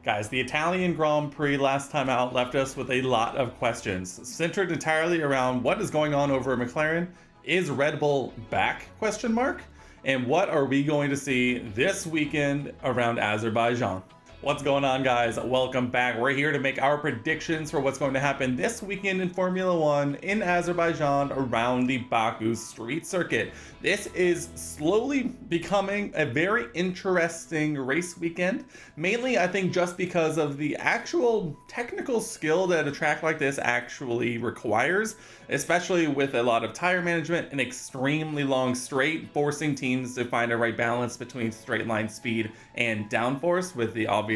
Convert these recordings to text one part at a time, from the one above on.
Guys, the Italian Grand Prix last time out left us with a lot of questions, centered entirely around what is going on over at McLaren. Is Red Bull back? Question mark. And what are we going to see this weekend around Azerbaijan? What's going on, guys? Welcome back. We're here to make our predictions for what's going to happen this weekend in Formula One in Azerbaijan around the Baku street circuit. This is slowly becoming a very interesting race weekend, mainly I think just because of the actual technical skill that a track like this actually requires, especially with a lot of tire management and extremely long straight, forcing teams to find a right balance between straight line speed and downforce, with the obviously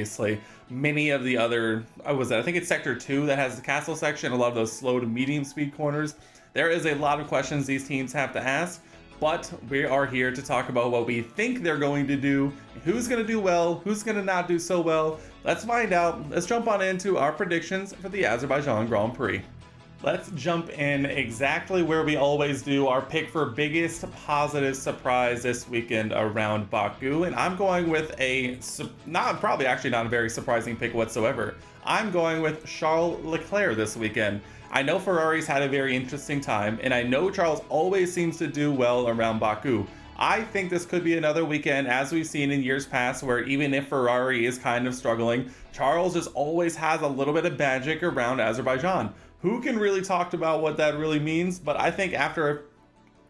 many of the other, I think it's sector 2 that has the castle section, a lot of those slow to medium speed corners. There is a lot of questions these teams have to ask, but we are here to talk about what we think they're going to do, who's going to do well, who's going to not do so well. Let's find out. Let's jump on into our predictions for the Azerbaijan Grand Prix. Let's jump in exactly where we always do, our pick for biggest positive surprise this weekend around Baku. And I'm going with not a very surprising pick whatsoever. I'm going with Charles Leclerc this weekend. I know Ferrari's had a very interesting time, and I know Charles always seems to do well around Baku. I think this could be another weekend, as we've seen in years past, where even if Ferrari is kind of struggling, Charles just always has a little bit of magic around Azerbaijan. Who can really talk about what that really means? But I think after a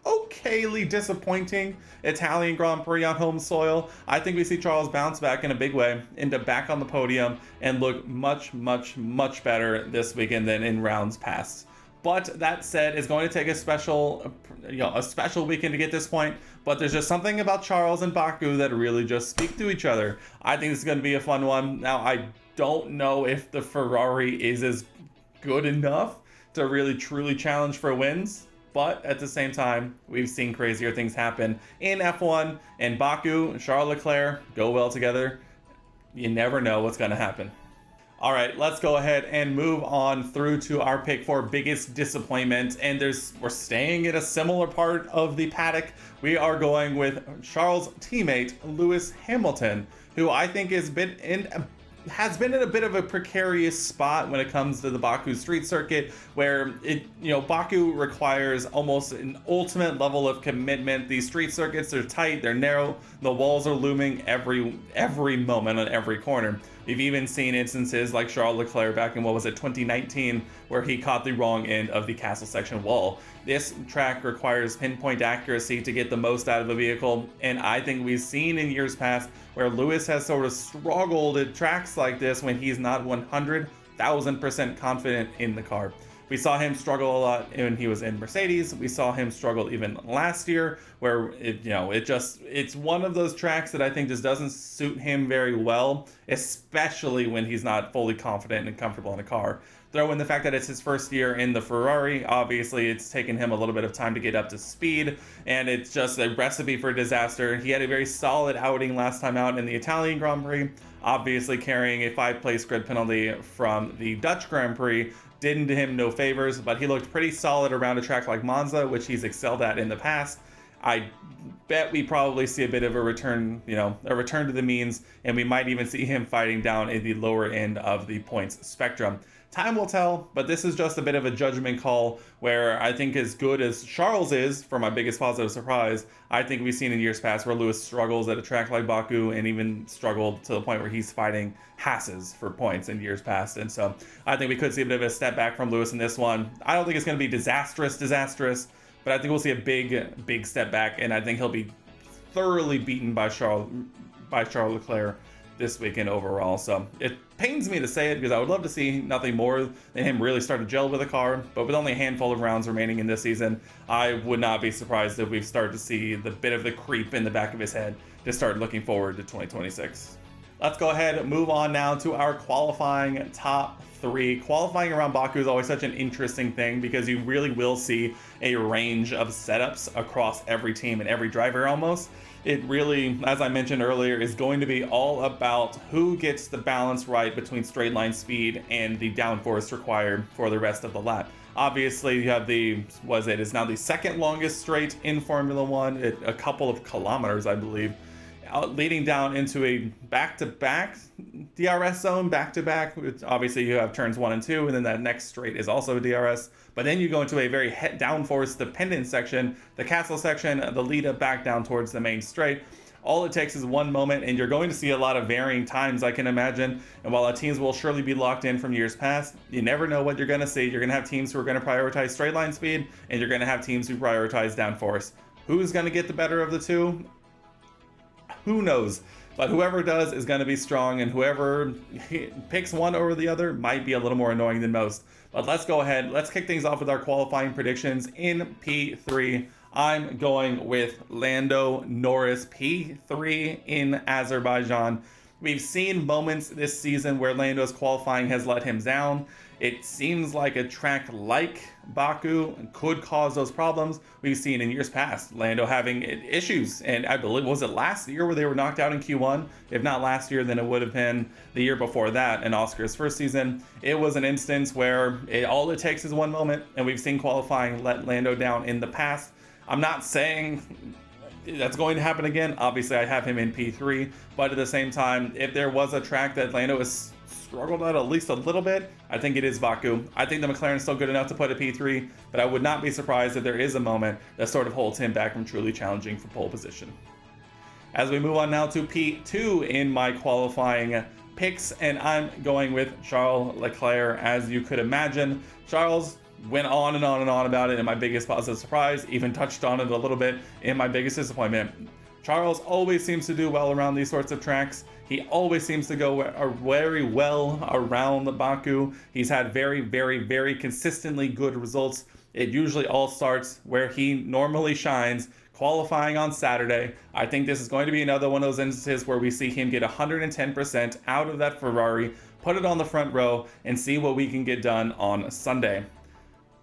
okayly disappointing Italian Grand Prix on home soil, I think we see Charles bounce back in a big way, into back on the podium, and look much, much, much better this weekend than in rounds past. But that said, it's going to take a special weekend to get this point. But there's just something about Charles and Baku that really just speak to each other. I think this is going to be a fun one. Now, I don't know if the Ferrari is as good enough to really truly challenge for wins, but at the same time, we've seen crazier things happen in F1, and Baku, Charles Leclerc go well together. You never know what's going to happen. All right, let's go ahead and move on through to our pick for biggest disappointment. And we're staying at a similar part of the paddock. We are going with Charles' teammate, Lewis Hamilton, who I think has been in a bit of a precarious spot when it comes to the Baku street circuit, where Baku requires almost an ultimate level of commitment. These street circuits are tight, they're narrow, the walls are looming every moment on every corner. We've even seen instances like Charles Leclerc back in 2019, where he caught the wrong end of the castle section wall. This track requires pinpoint accuracy to get the most out of a vehicle, and I think we've seen in years past where Lewis has sort of struggled at tracks like this when he's not 100,000% confident in the car. We saw him struggle a lot when he was in Mercedes. We saw him struggle even last year, where it's one of those tracks that I think just doesn't suit him very well, especially when he's not fully confident and comfortable in a car. Throw in the fact that it's his first year in the Ferrari. Obviously, it's taken him a little bit of time to get up to speed, and it's just a recipe for disaster. He had a very solid outing last time out in the Italian Grand Prix, obviously carrying a 5-place grid penalty from the Dutch Grand Prix. Did him no favors, but he looked pretty solid around a track like Monza, which he's excelled at in the past. I bet we probably see a bit of a return to the means, and we might even see him fighting down in the lower end of the points spectrum. Time will tell, but this is just a bit of a judgment call, where I think as good as Charles is, for my biggest positive surprise, I think we've seen in years past where Lewis struggles at a track like Baku, and even struggled to the point where he's fighting Hasses for points in years past. And so I think we could see a bit of a step back from Lewis in this one. I don't think it's going to be disastrous, but I think we'll see a big step back, and I think he'll be thoroughly beaten by Charles Leclerc this weekend overall. So it pains me to say it, because I would love to see nothing more than him really start to gel with a car, but with only a handful of rounds remaining in this season, I would not be surprised if we've started to see the bit of the creep in the back of his head to start looking forward to 2026. Let's go ahead and move on now to our qualifying top 3. Qualifying around Baku is always such an interesting thing, because you really will see a range of setups across every team and every driver almost. It really, as I mentioned earlier, is going to be all about who gets the balance right between straight line speed and the downforce required for the rest of the lap. Obviously, you have it's now the second longest straight in Formula One, a couple of kilometers, I believe. leading down into a back-to-back DRS zone, back-to-back. Obviously, you have turns 1 and 2, and then that next straight is also a DRS. But then you go into a very downforce dependent section, the castle section, the lead up back down towards the main straight. All it takes is one moment, and you're going to see a lot of varying times, I can imagine. And while our teams will surely be locked in from years past, you never know what you're going to see. You're going to have teams who are going to prioritize straight line speed, and you're going to have teams who prioritize downforce. Who's going to get the better of the two? Who knows? But whoever does is going to be strong, and whoever picks one over the other might be a little more annoying than most. But let's go ahead. Let's kick things off with our qualifying predictions in P3. I'm going with Lando Norris, P3 in Azerbaijan. We've seen moments this season where Lando's qualifying has let him down. It seems like a track like Baku could cause those problems. We've seen in years past Lando having issues, and I believe, was it last year where they were knocked out in Q1? If not last year, then it would have been the year before that in Oscar's first season. It was an instance where all it takes is one moment, and we've seen qualifying let Lando down in the past. I'm not saying that's going to happen again. Obviously, I have him in P3, but at the same time, if there was a track that Lando has struggled at least a little bit, I think it is Baku. I think the McLaren's still good enough to put a P3, but I would not be surprised if there is a moment that sort of holds him back from truly challenging for pole position. As we move on now to P2 in my qualifying picks, and I'm going with Charles Leclerc. As you could imagine, Charles went on and on and on about it in my biggest positive surprise, even touched on it a little bit in my biggest disappointment. Charles always seems to do well around these sorts of tracks. He always seems to go very well around the Baku. He's had very, very, very consistently good results. It usually all starts where he normally shines, qualifying on Saturday. I think this is going to be another one of those instances where we see him get 110% out of that Ferrari, put it on the front row, and see what we can get done on Sunday.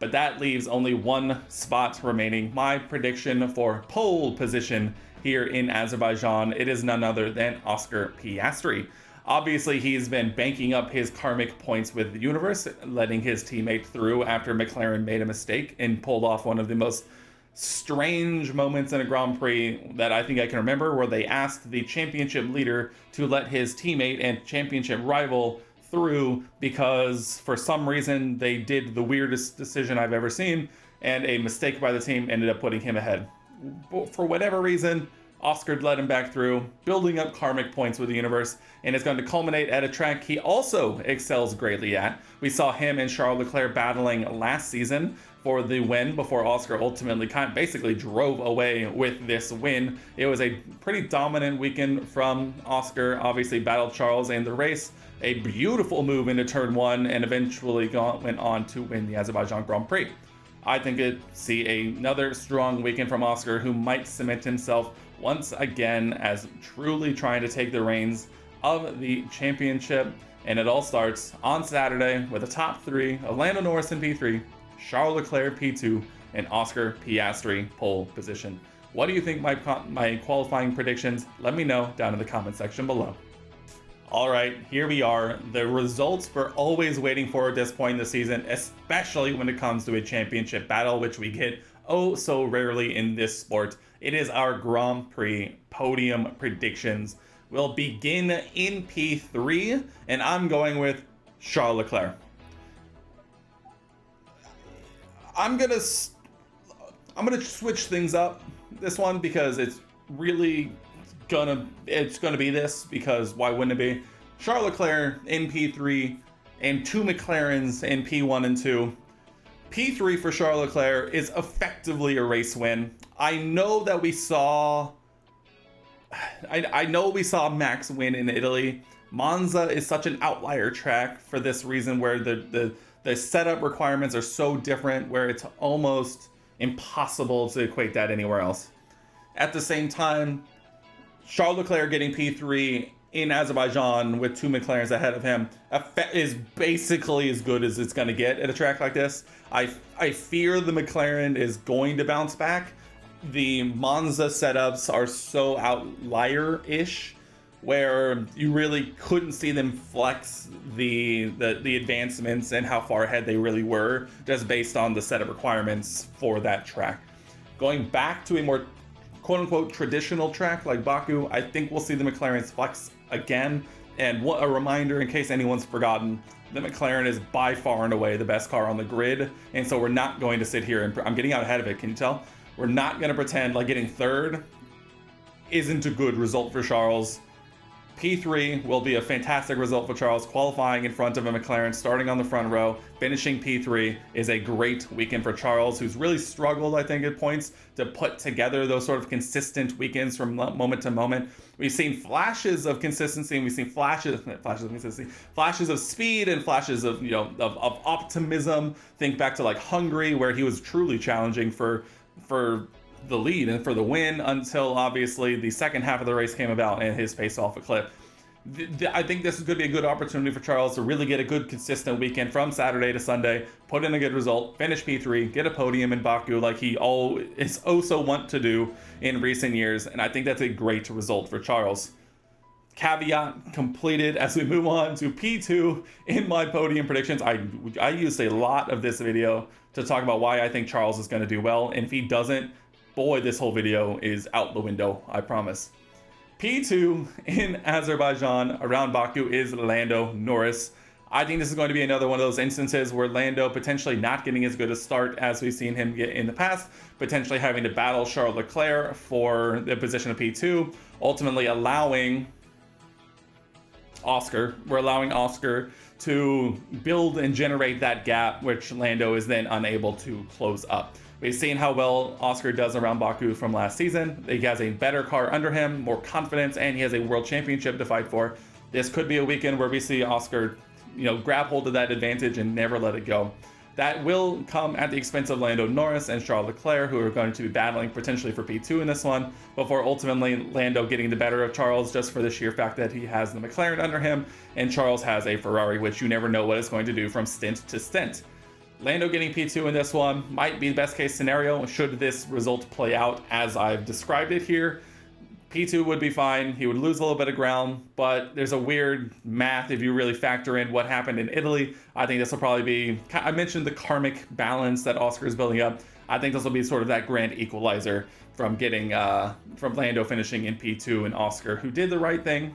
But that leaves only one spot remaining. My prediction for pole position here in Azerbaijan, it is none other than Oscar Piastri. Obviously, he's been banking up his karmic points with the universe, letting his teammate through after McLaren made a mistake and pulled off one of the most strange moments in a Grand Prix that I think I can remember, where they asked the championship leader to let his teammate and championship rival through because for some reason they did the weirdest decision I've ever seen, and a mistake by the team ended up putting him ahead. For whatever reason, Oscar led him back through, building up karmic points with the universe, and it's going to culminate at a track he also excels greatly at. We saw him and Charles Leclerc battling last season for the win before Oscar ultimately basically drove away with this win. It was a pretty dominant weekend from Oscar, obviously battled Charles in the race. A beautiful move into turn 1 and eventually went on to win the Azerbaijan Grand Prix. I think it see another strong weekend from Oscar, who might cement himself once again as truly trying to take the reins of the championship. And it all starts on Saturday with a top 3 of Lando Norris in P3, Charles Leclerc P2, and Oscar Piastri pole position. What do you think my qualifying predictions? Let me know down in the comment section below. All right, here we are. The results we're always waiting for at this point in the season, especially when it comes to a championship battle, which we get oh so rarely in this sport. It is our Grand Prix podium predictions. We'll begin in P3, and I'm going with Charles Leclerc. I'm gonna switch things up this one because it's really gonna be this, because why wouldn't it be? Charles Leclerc in P3 and 2 McLarens in P1 and 2. P3 for Charles Leclerc is effectively a race win. I know that we saw Max win in Italy. Monza is such an outlier track for this reason, where the setup requirements are so different, where it's almost impossible to equate that anywhere else. At the same time, Charles Leclerc getting P3 in Azerbaijan with 2 McLarens ahead of him is basically as good as it's going to get at a track like this. I fear the McLaren is going to bounce back. The Monza setups are so outlier-ish, where you really couldn't see them flex the advancements and how far ahead they really were, just based on the setup requirements for that track. Going back to a more quote-unquote traditional track like Baku, I think we'll see the McLarens flex again. And what a reminder, in case anyone's forgotten, the McLaren is by far and away the best car on the grid, and so we're not going to sit here and I'm getting out ahead of it, can you tell? We're not going to pretend like getting third isn't a good result for Charles. P3 will be a fantastic result for Charles, qualifying in front of a McLaren, starting on the front row, finishing P3 is a great weekend for Charles, who's really struggled, I think, at points to put together those sort of consistent weekends from moment to moment. We've seen flashes of consistency, and we've seen flashes of consistency, flashes of speed, and flashes of of optimism. Think back to like Hungary, where he was truly challenging for the lead and for the win, until obviously the second half of the race came about and his pace off a cliff. I think this is going to be a good opportunity for Charles to really get a good consistent weekend from Saturday to Sunday, put in a good result, finish P3, get a podium in Baku like he is so want to do in recent years, and I think that's a great result for Charles. Caveat completed. As we move on to P2 in my podium predictions, I used a lot of this video to talk about why I think Charles is going to do well, and if he doesn't, boy, this whole video is out the window, I promise. P2 in Azerbaijan around Baku is Lando Norris. I think this is going to be another one of those instances where Lando potentially not getting as good a start as we've seen him get in the past, potentially having to battle Charles Leclerc for the position of P2, ultimately allowing Oscar to build and generate that gap, which Lando is then unable to close up. We've seen how well Oscar does around Baku from last season. He has a better car under him, more confidence, and he has a world championship to fight for. This could be a weekend where we see Oscar, grab hold of that advantage and never let it go. That will come at the expense of Lando Norris and Charles Leclerc, who are going to be battling potentially for P2 in this one, before ultimately Lando getting the better of Charles just for the sheer fact that he has the McLaren under him, and Charles has a Ferrari, which you never know what it's going to do from stint to stint. Lando getting P2 in this one might be the best case scenario should this result play out as I've described it here. P2 would be fine. He would lose a little bit of ground, but there's a weird math if you really factor in what happened in Italy. I think this will probably be, I mentioned the karmic balance that Oscar is building up. I think this will be sort of that grand equalizer from from Lando finishing in P2 and Oscar, who did the right thing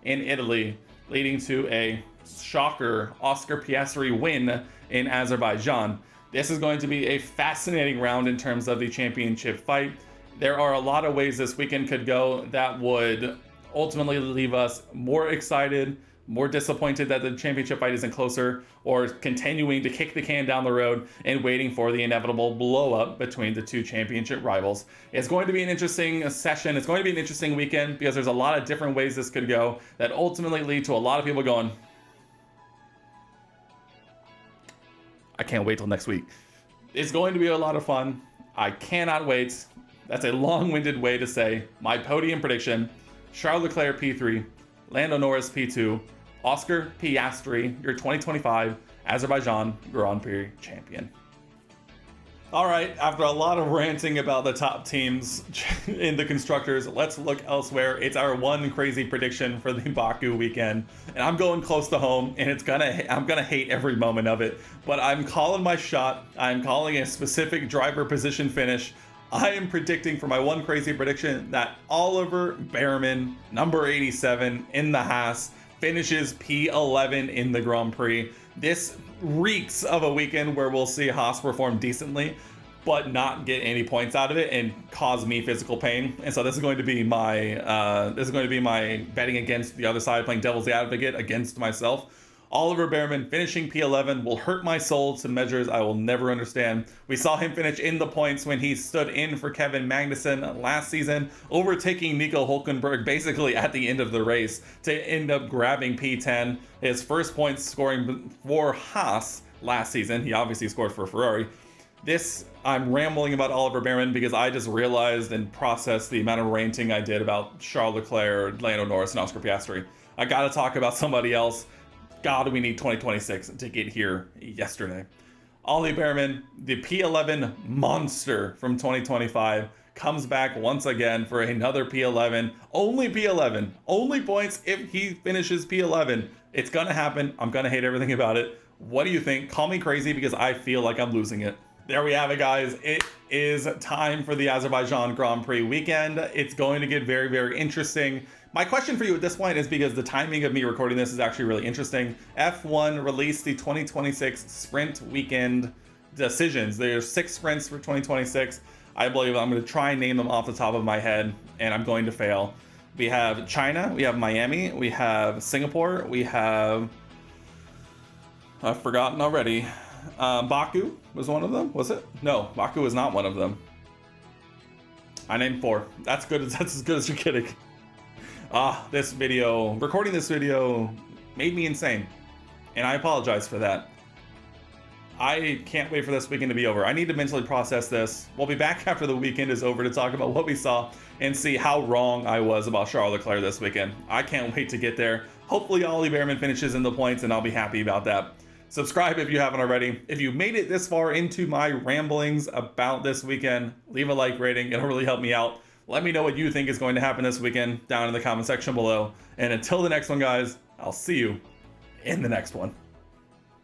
in Italy, leading to a shocker Oscar Piastri win in Azerbaijan. This is going to be a fascinating round in terms of the championship fight. There are a lot of ways this weekend could go that would ultimately leave us more excited, more disappointed that the championship fight isn't closer, or continuing to kick the can down the road and waiting for the inevitable blow up between the two championship rivals. It's going to be an interesting session. It's going to be an interesting weekend because there's a lot of different ways this could go that ultimately lead to a lot of people going, I can't wait till next week. It's going to be a lot of fun. I cannot wait. That's a long-winded way to say my podium prediction: Charles Leclerc P3, Lando Norris P2, Oscar Piastri, your 2025 Azerbaijan Grand Prix champion. All right, after a lot of ranting about the top teams in the constructors, let's look elsewhere. It's our one crazy prediction for the Baku weekend, and I'm going close to home, and I'm gonna hate every moment of it, but I'm calling my shot. I'm calling a specific driver position finish. I am predicting for my one crazy prediction that Oliver Behrman, number 87 in the Haas, finishes P11 in the Grand Prix. This reeks of a weekend where we'll see Haas perform decently, but not get any points out of it and cause me physical pain. And so this is going to be my betting against the other side, playing devil's advocate against myself. Oliver Behrman finishing P11 will hurt my soul to measures I will never understand. We saw him finish in the points when he stood in for Kevin Magnussen last season, overtaking Nico Hülkenberg basically at the end of the race to end up grabbing P10. His first points scoring for Haas last season. He obviously scored for Ferrari. I'm rambling about Oliver Behrman because I just realized and processed the amount of ranting I did about Charles Leclerc, Lando Norris, and Oscar Piastri. I gotta talk about somebody else. God, we need 2026 to get here yesterday. Ollie Behrman, the P11 monster from 2025, comes back once again for another P11. Only P11. Only points if he finishes P11. It's gonna happen. I'm gonna hate everything about it. What do you think? Call me crazy because I feel like I'm losing it. There we have it, guys. It is time for the Azerbaijan Grand Prix weekend. It's going to get very, very interesting. My question for you at this point is, because the timing of me recording this is actually really interesting. F1 released the 2026 sprint weekend decisions. There's 6 sprints for 2026. I believe I'm going to try and name them off the top of my head, and I'm going to fail. We have China, we have Miami, we have Singapore, we have... I've forgotten already. Baku was one of them, was it? No, Baku was not one of them. I named 4. That's good. That's as good as you're getting. This video, recording this video made me insane, and I apologize for that. I can't wait for this weekend to be over. I need to mentally process this. We'll be back after the weekend is over to talk about what we saw and see how wrong I was about Charles Leclerc this weekend. I can't wait to get there. Hopefully Ollie Behrman finishes in the points, and I'll be happy about that. Subscribe if you haven't already. If you made it this far into my ramblings about this weekend, leave a like rating. It'll really help me out. Let me know what you think is going to happen this weekend down in the comment section below. And until the next one, guys, I'll see you in the next one.